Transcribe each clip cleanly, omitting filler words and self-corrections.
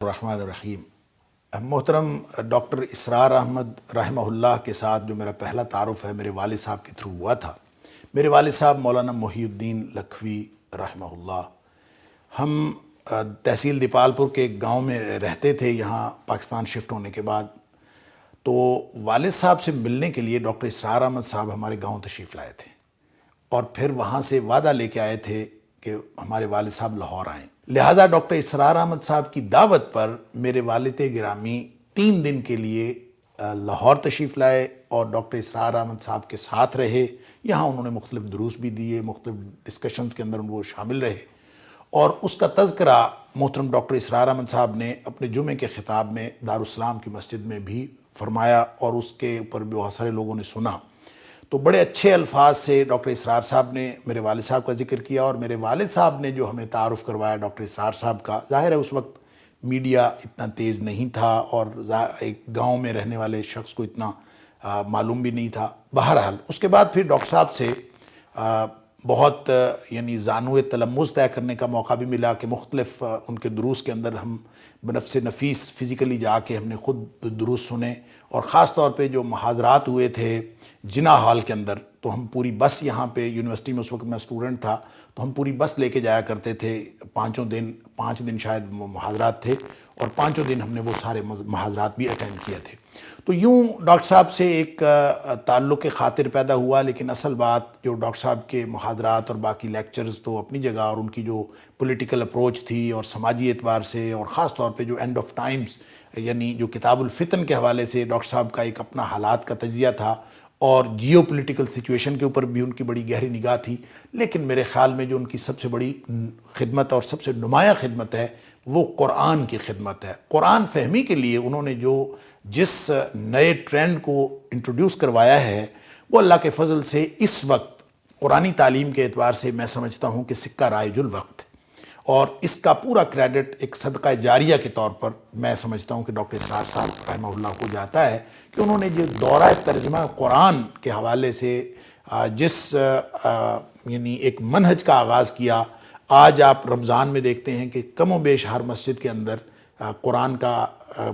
الرحمن الرحیم۔ محترم ڈاکٹر اسرار احمد رحمہ اللہ کے ساتھ جو میرا پہلا تعارف ہے میرے والد صاحب کے تھرو ہوا تھا۔ میرے والد صاحب مولانا محی الدین لکھوی رحمہ اللہ، ہم تحصیل دیپال پور کے ایک گاؤں میں رہتے تھے یہاں پاکستان شفٹ ہونے کے بعد۔ تو والد صاحب سے ملنے کے لیے ڈاکٹر اسرار احمد صاحب ہمارے گاؤں تشریف لائے تھے اور پھر وہاں سے وعدہ لے کے آئے تھے کہ ہمارے والد صاحب لاہور آئیں۔ لہٰذا ڈاکٹر اسرار احمد صاحب کی دعوت پر میرے والد گرامی 3 دن کے لیے لاہور تشریف لائے اور ڈاکٹر اسرار احمد صاحب کے ساتھ رہے۔ یہاں انہوں نے مختلف دروس بھی دیے، مختلف ڈسکشنز کے اندر وہ شامل رہے، اور اس کا تذکرہ محترم ڈاکٹر اسرار احمد صاحب نے اپنے جمعے کے خطاب میں دارالسلام کی مسجد میں بھی فرمایا، اور اس کے اوپر بھی بہت سارے لوگوں نے سنا۔ تو بڑے اچھے الفاظ سے ڈاکٹر اسرار صاحب نے میرے والد صاحب کا ذکر کیا، اور میرے والد صاحب نے جو ہمیں تعارف کروایا ڈاکٹر اسرار صاحب کا، ظاہر ہے اس وقت میڈیا اتنا تیز نہیں تھا اور ایک گاؤں میں رہنے والے شخص کو اتنا معلوم بھی نہیں تھا۔ بہرحال اس کے بعد پھر ڈاکٹر صاحب سے بہت زانو تلمذ طے کرنے کا موقع بھی ملا کہ مختلف ان کے دروس کے اندر ہم بنفس نفیس فزیکلی جا کے ہم نے خود دروس سنے، اور خاص طور پہ جو محاضرات ہوئے تھے جناح ہال کے اندر، تو ہم پوری بس یہاں پہ یونیورسٹی میں اس وقت میں اسٹوڈنٹ تھا، تو ہم پوری بس لے کے جایا کرتے تھے 5 دن شاید محاضرات تھے، اور 5 دن ہم نے وہ سارے محاضرات بھی اٹینڈ کیے تھے۔ تو یوں ڈاکٹر صاحب سے ایک تعلق خاطر پیدا ہوا، لیکن اصل بات جو ڈاکٹر صاحب کے محاضرات اور باقی لیکچرز تو اپنی جگہ، اور ان کی جو پولیٹیکل اپروچ تھی اور سماجی اعتبار سے، اور خاص طور پہ جو اینڈ آف ٹائمز جو کتاب الفتن کے حوالے سے ڈاکٹر صاحب کا ایک اپنا حالات کا تجزیہ تھا، اور جیو پولیٹیکل سچویشن کے اوپر بھی ان کی بڑی گہری نگاہ تھی۔ لیکن میرے خیال میں جو ان کی سب سے بڑی خدمت اور سب سے نمایاں خدمت ہے وہ قرآن کی خدمت ہے۔ قرآن فہمی کے لیے انہوں نے جس نئے ٹرینڈ کو انٹروڈیوس کروایا ہے، وہ اللہ کے فضل سے اس وقت قرآنی تعلیم کے اعتبار سے میں سمجھتا ہوں کہ سکہ رائج الوقت ہے، اور اس کا پورا کریڈٹ ایک صدقہ جاریہ کے طور پر میں سمجھتا ہوں کہ ڈاکٹر اسرار صاحب رحمہ اللہ کو جاتا ہے، کہ انہوں نے جو دورہ ترجمہ قرآن کے حوالے سے جس ایک منہج کا آغاز کیا۔ آج آپ رمضان میں دیکھتے ہیں کہ کم و بیش ہر مسجد کے اندر قرآن کا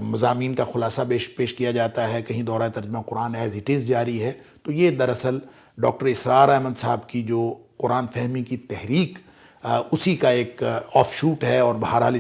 مضامین کا خلاصہ پیش کیا جاتا ہے، کہیں دورہ ترجمہ قرآن ایز اٹ از جاری ہے۔ تو یہ دراصل ڈاکٹر اسرار احمد صاحب کی جو قرآن فہمی کی تحریک، اسی کا ایک آف شوٹ ہے، اور بہرحال